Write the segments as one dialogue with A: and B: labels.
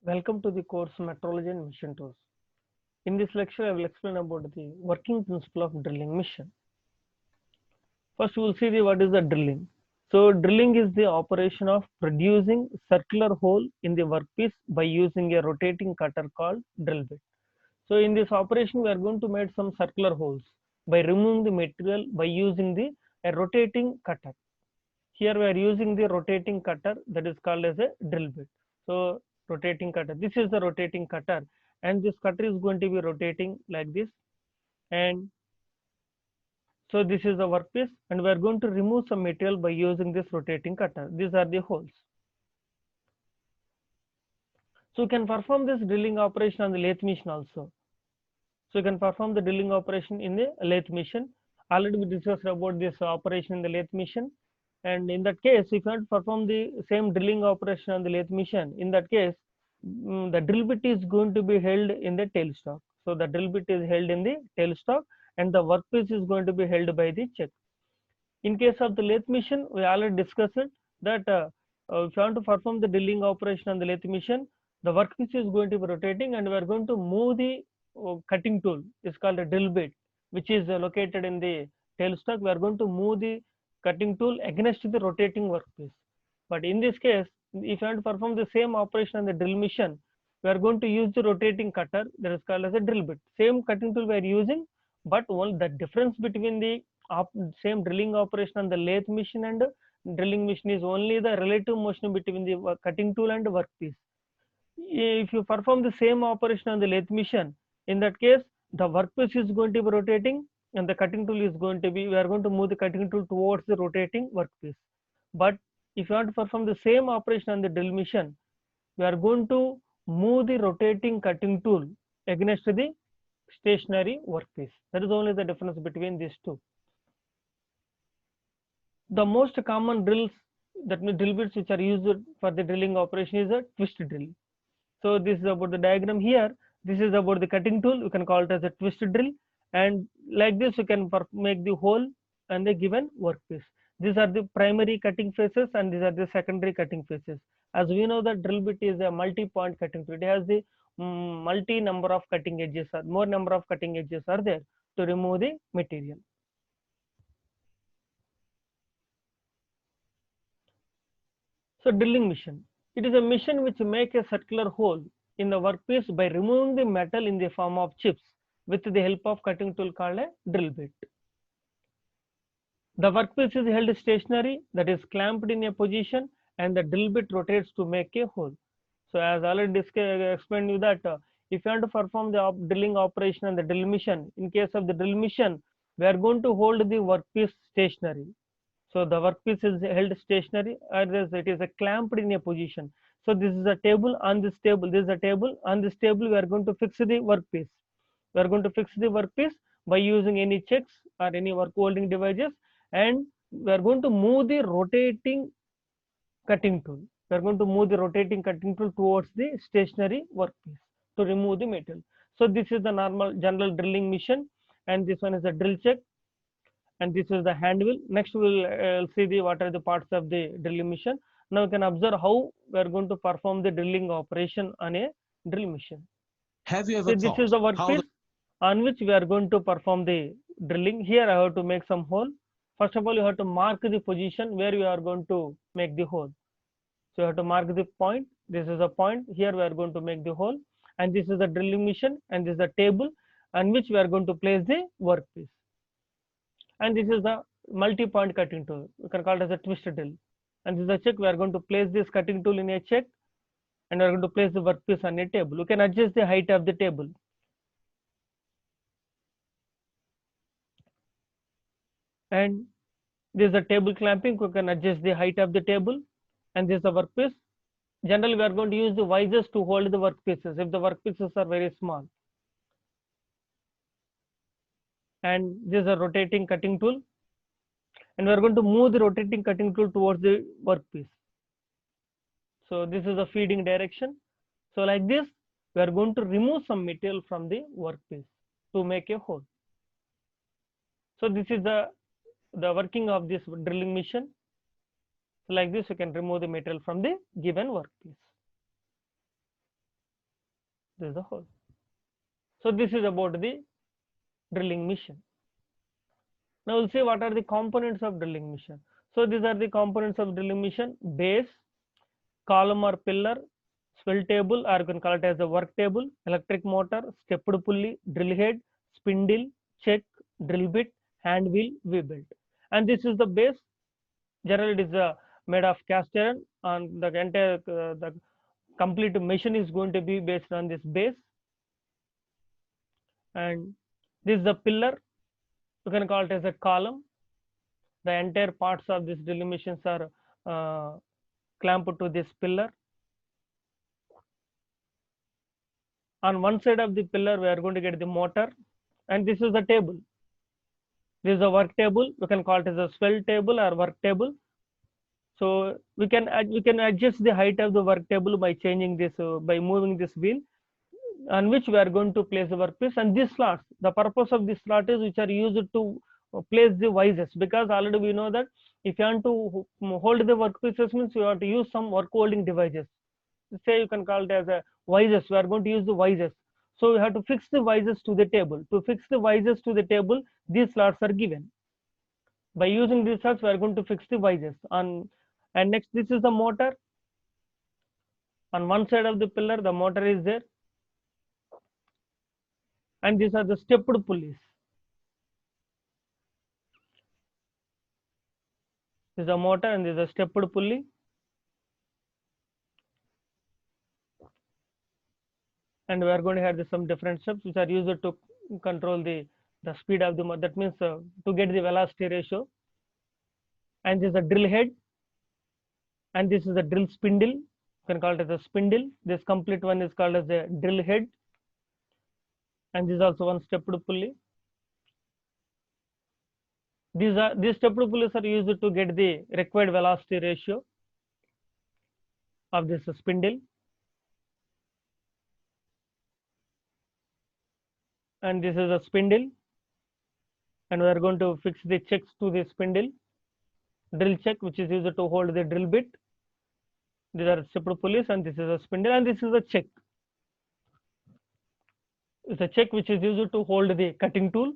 A: Welcome to the course Metrology and Mission Tools. In this lecture, I will explain about the working principle of drilling mission. First, we will see what is the drilling. So, drilling is the operation of producing circular hole in the workpiece by using a rotating cutter called drill bit. So, in this operation, we are going to make some circular holes by removing the material by using a rotating cutter. Here we are using the rotating cutter that is called as a drill bit. So rotating cutter, this is the rotating cutter, and this cutter is going to be rotating like this. And so this is the workpiece, and we are going to remove some material by using this rotating cutter. These are the holes. So you can perform this drilling operation on the lathe machine also. So you can perform the drilling operation in the lathe machine. Already we discussed about this operation in the lathe machine. And in that case, if you want to perform the same drilling operation on the lathe machine, in that case, the drill bit is going to be held in the tailstock. So the drill bit is held in the tailstock, and the workpiece is going to be held by the chuck. In case of the lathe machine, we already discussed that if you want to perform the drilling operation on the lathe machine, the workpiece is going to be rotating, and we are going to move the cutting tool. It's called a drill bit, which is located in the tailstock. We are going to move the cutting tool against the rotating workpiece. But in this case, if you want to perform the same operation on the drill machine, we are going to use the rotating cutter that is called as a drill bit. Same cutting tool we are using, but one the difference between the same drilling operation on the lathe machine and drilling machine is only the relative motion between the cutting tool and workpiece. If you perform the same operation on the lathe machine, in that case, the workpiece is going to be rotating, and the cutting tool is going to be, we are going to move the cutting tool towards the rotating workpiece. But if you want to perform the same operation on the drill machine, we are going to move the rotating cutting tool against the stationary workpiece. That is only the difference between these two. The most common drills, that means drill bits which are used for the drilling operation, is a twist drill. So this is about the diagram here. This is about the cutting tool. You can call it as a twist drill, and like this you can make the hole and the given workpiece. These are the primary cutting faces, and these are the secondary cutting faces. As we know, that drill bit is a multi-point cutting tool. It has the multi number of cutting edges, or more number of cutting edges are there to remove the material. So drilling machine. It is a machine which makes a circular hole in the workpiece by removing the metal in the form of chips with the help of cutting tool called a drill bit. The workpiece is held stationary, that is clamped in a position, and the drill bit rotates to make a hole. So as already explained you that if you want to perform the drilling operation on the drill machine, in case of the drill machine, we are going to hold the workpiece stationary. So the workpiece is held stationary, or it is a clamped in a position. So this is a table. On this table, this is a table. On this table, we are going to fix the workpiece. We are going to fix the workpiece by using any checks or any work holding devices, and we are going to move the rotating cutting tool. We are going to move the rotating cutting tool towards the stationary workpiece to remove the metal. So this is the normal general drilling mission, and this one is a drill check, and this is the hand wheel. Next we will see what are the parts of the drilling machine. Now you can observe how we are going to perform the drilling operation on a drill machine.
B: Have you
A: So
B: ever
A: this is
B: thought
A: the
B: how
A: workpiece on which we are going to perform the drilling. Here I have to make some hole. First of all, you have to mark the position where you are going to make the hole. So you have to mark the point. This is a point. Here we are going to make the hole, and this is the drilling machine, and this is the table on which we are going to place the workpiece. And this is the multi-point cutting tool. We can call it as a twist drill. And this is a check. We are going to place this cutting tool in a check, and we are going to place the workpiece on a table. You can adjust the height of the table. And this is a table clamping. We can adjust the height of the table, and this is the workpiece. Generally, we are going to use the visors to hold the workpieces if the workpieces are very small. And this is a rotating cutting tool, and we are going to move the rotating cutting tool towards the workpiece. So this is the feeding direction. So like this, we are going to remove some material from the workpiece to make a hole. So this is the working of this drilling machine. So like this, you can remove the material from the given workpiece. This is the hole. So this is about the drilling mission. Now we'll see what are the components of drilling mission. So these are the components of drilling mission: base, column or pillar, swivel table, or you can call it as a work table, electric motor, stepped pulley, drill head, spindle, check, drill bit, hand wheel, V-belt. And this is the base. Generally it is made of cast iron, and the entire the complete machine is going to be based on this base. And this is the pillar. You can call it as a column. The entire parts of this drilling machines are clamped to this pillar. On one side of the pillar, we are going to get the motor, and this is the table. This is a work table. We can call it as a swivel table or work table. So we can adjust the height of the work table by changing this, by moving this wheel, on which we are going to place the workpiece. And these slots, the purpose of these slots is which are used to place the vices, because already we know that if you want to hold the workpieces, means you have to use some work holding devices. Say you can call it as a vices. We are going to use the vices. So we have to fix the vices to the table. To fix the vices to the table, these slots are given. By using these slots, we are going to fix the vices. And next, this is the motor. On one side of the pillar, the motor is there. And these are the stepped pulleys. This is a motor and this is a stepped pulley. And we are going to have some different steps which are used to control the speed of the motor. That means to get the velocity ratio. And this is a drill head. And this is a drill spindle. You can call it as a spindle. This complete one is called as a drill head. And this is also one stepped pulley. These stepped pulleys are used to get the required velocity ratio of this spindle. And this is a spindle, and we are going to fix the checks to the spindle. Drill check, which is used to hold the drill bit. These are stepped pulleys, and this is a spindle, and this is a check. It's a check which is used to hold the cutting tool.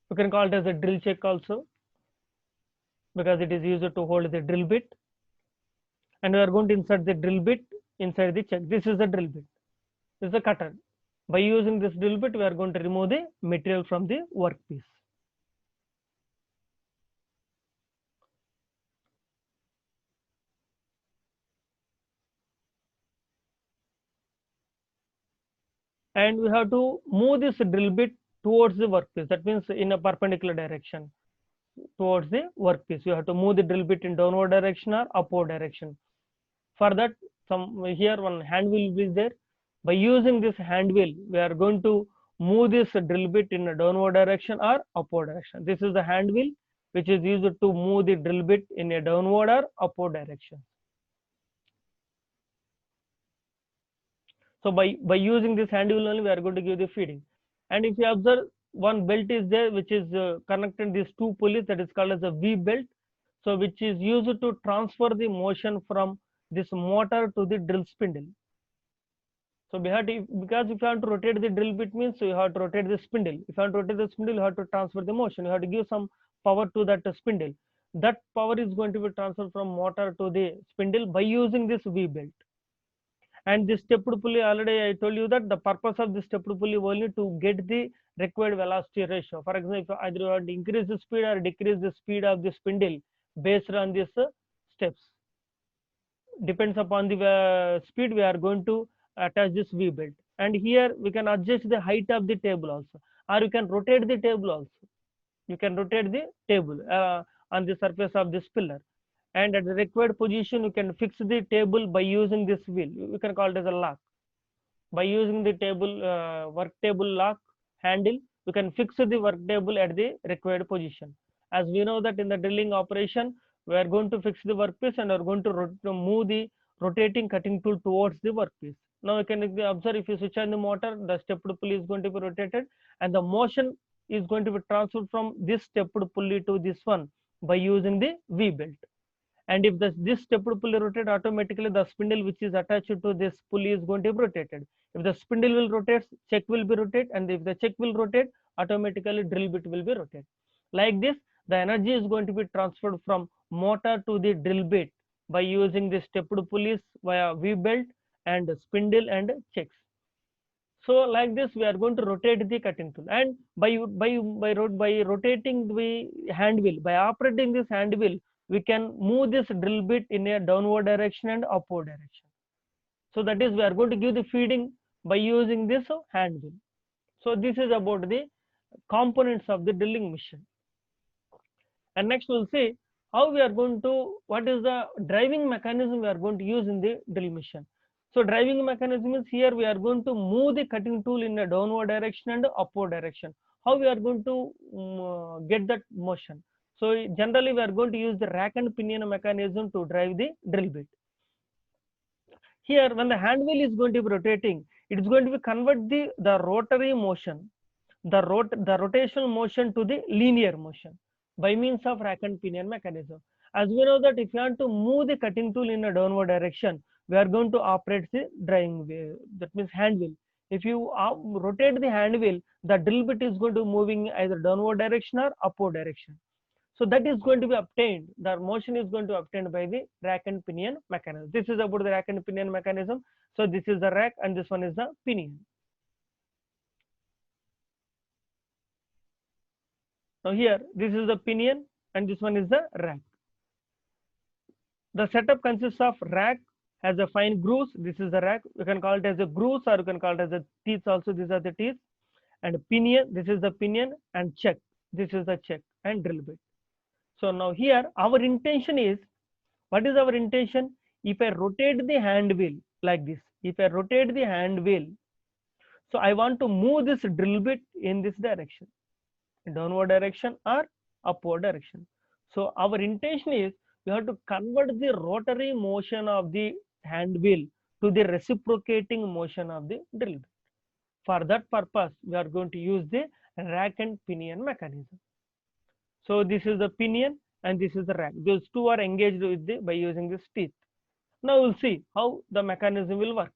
A: You can call it as a drill check also, because it is used to hold the drill bit. And we are going to insert the drill bit inside the check. This is the drill bit. This is the cutter. By using this drill bit, we are going to remove the material from the workpiece. And we have to move this drill bit towards the workpiece. That means in a perpendicular direction towards the workpiece. You have to move the drill bit in downward direction or upward direction. For that, here one hand wheel is there. By using this hand wheel, we are going to move this drill bit in a downward direction or upward direction. This is the hand wheel which is used to move the drill bit in a downward or upward direction. So by using this hand wheel only, we are going to give the feeding. And if you observe, one belt is there which is connected these two pulleys, that is called as a V belt. So which is used to transfer the motion from this motor to the drill spindle. So because if you want to rotate the drill bit, means you have to rotate the spindle. If you want to rotate the spindle, you have to transfer the motion. You have to give some power to that spindle. That power is going to be transferred from motor to the spindle by using this V belt. And this stepped pulley, already I told you that the purpose of this stepped pulley only to get the required velocity ratio. For example, either you want to increase the speed or decrease the speed of the spindle based on these steps. Depends upon the speed, we are going to attach this V belt. And here we can adjust the height of the table also, or you can rotate the table also. You can rotate the table on the surface of this pillar. And at the required position, you can fix the table by using this wheel. You can call it as a lock. By using the table work table lock handle, you can fix the work table at the required position. As we know that in the drilling operation, we are going to fix the workpiece and are going to move the rotating cutting tool towards the workpiece. Now you can observe, if you switch on the motor, the stepped pulley is going to be rotated, and the motion is going to be transferred from this stepped pulley to this one by using the V belt. And if this stepped pulley rotate, automatically the spindle which is attached to this pulley is going to be rotated. If the spindle will rotate, check will be rotate, and if the check will rotate, automatically drill bit will be rotate. Like this, the energy is going to be transferred from motor to the drill bit by using the stepped pulleys via V belt and spindle and checks. So like this, we are going to rotate the cutting tool, and by rotating the hand wheel, by operating this hand wheel, we can move this drill bit in a downward direction and upward direction. So that is, we are going to give the feeding by using this hand wheel. So this is about the components of the drilling machine. And next we'll see how we are going to, what is the driving mechanism we are going to use in the drill machine. So driving mechanism is, here we are going to move the cutting tool in a downward direction and upward direction. How we are going to get that motion? So generally we are going to use the rack and pinion mechanism to drive the drill bit. Here when the hand wheel is going to be rotating, it is going to be convert the rotary motion, the rotational motion to the linear motion by means of rack and pinion mechanism. As we know that if you want to move the cutting tool in a downward direction, we are going to operate the driving wheel, that means hand wheel. If you rotate the hand wheel, the drill bit is going to moving either downward direction or upward direction. So that is going to be obtained, the motion is going to be obtained by the rack and pinion mechanism. This is about the rack and pinion mechanism. So this is the rack and this one is the pinion. Now here, this is the pinion and this one is the rack. The setup consists of rack has a fine grooves. This is the rack. You can call it as a grooves or you can call it as a teeth also. These are the teeth. And pinion, this is the pinion, and check. This is the check and drill bit. So now here our intention is, what is our intention? If I rotate the hand wheel like this, if I rotate the hand wheel, so I want to move this drill bit in this direction, downward direction or upward direction. So our intention is, we have to convert the rotary motion of the hand wheel to the reciprocating motion of the drill bit. For that purpose, we are going to use the rack and pinion mechanism. So this is the pinion and this is the rack. Those two are engaged with by using this teeth. Now we'll see how the mechanism will work.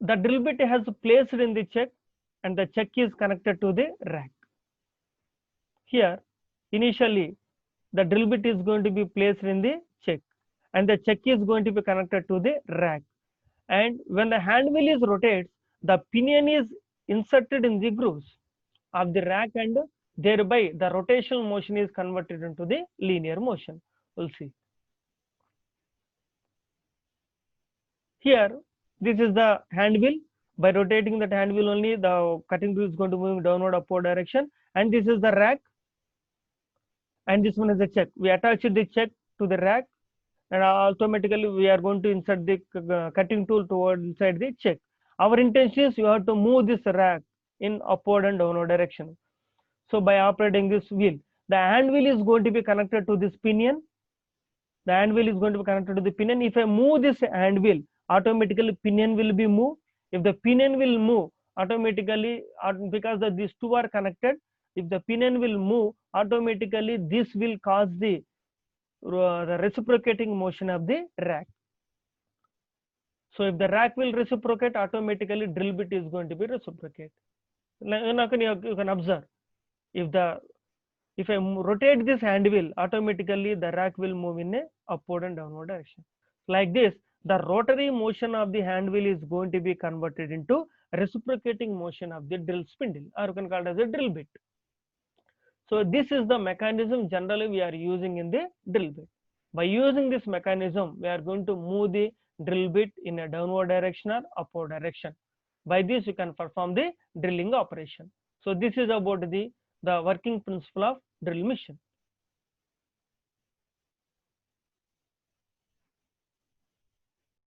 A: The drill bit has placed in the check and the check is connected to the rack. Here, initially, the drill bit is going to be placed in the check and the check is going to be connected to the rack. And when the hand wheel is rotates, the pinion is inserted in the grooves of the rack and thereby the rotational motion is converted into the linear motion. We'll see. Here, this is the hand wheel. By rotating that hand wheel only, the cutting tool is going to move downward, upward direction. And this is the rack. And this one is the check. We attach the check to the rack, and automatically we are going to insert the cutting tool toward inside the check. Our intention is, you have to move this rack in upward and downward direction. So by operating this wheel, the hand wheel is going to be connected to this pinion. The hand wheel is going to be connected to the pinion. If I move this hand wheel, automatically pinion will be moved. If the pinion will move, automatically, because these two are connected, if the pinion will move, automatically this will cause the reciprocating motion of the rack. So if the rack will reciprocate, automatically drill bit is going to be reciprocate. You can observe, if I rotate this hand wheel, automatically the rack will move in a upward and downward direction. Like this, the rotary motion of the hand wheel is going to be converted into reciprocating motion of the drill spindle, or you can call it as a drill bit. So this is the mechanism generally we are using in the drill bit. By using this mechanism, we are going to move the drill bit in a downward direction or upward direction. By this, you can perform the drilling operation. So this is about the working principle of drill machine.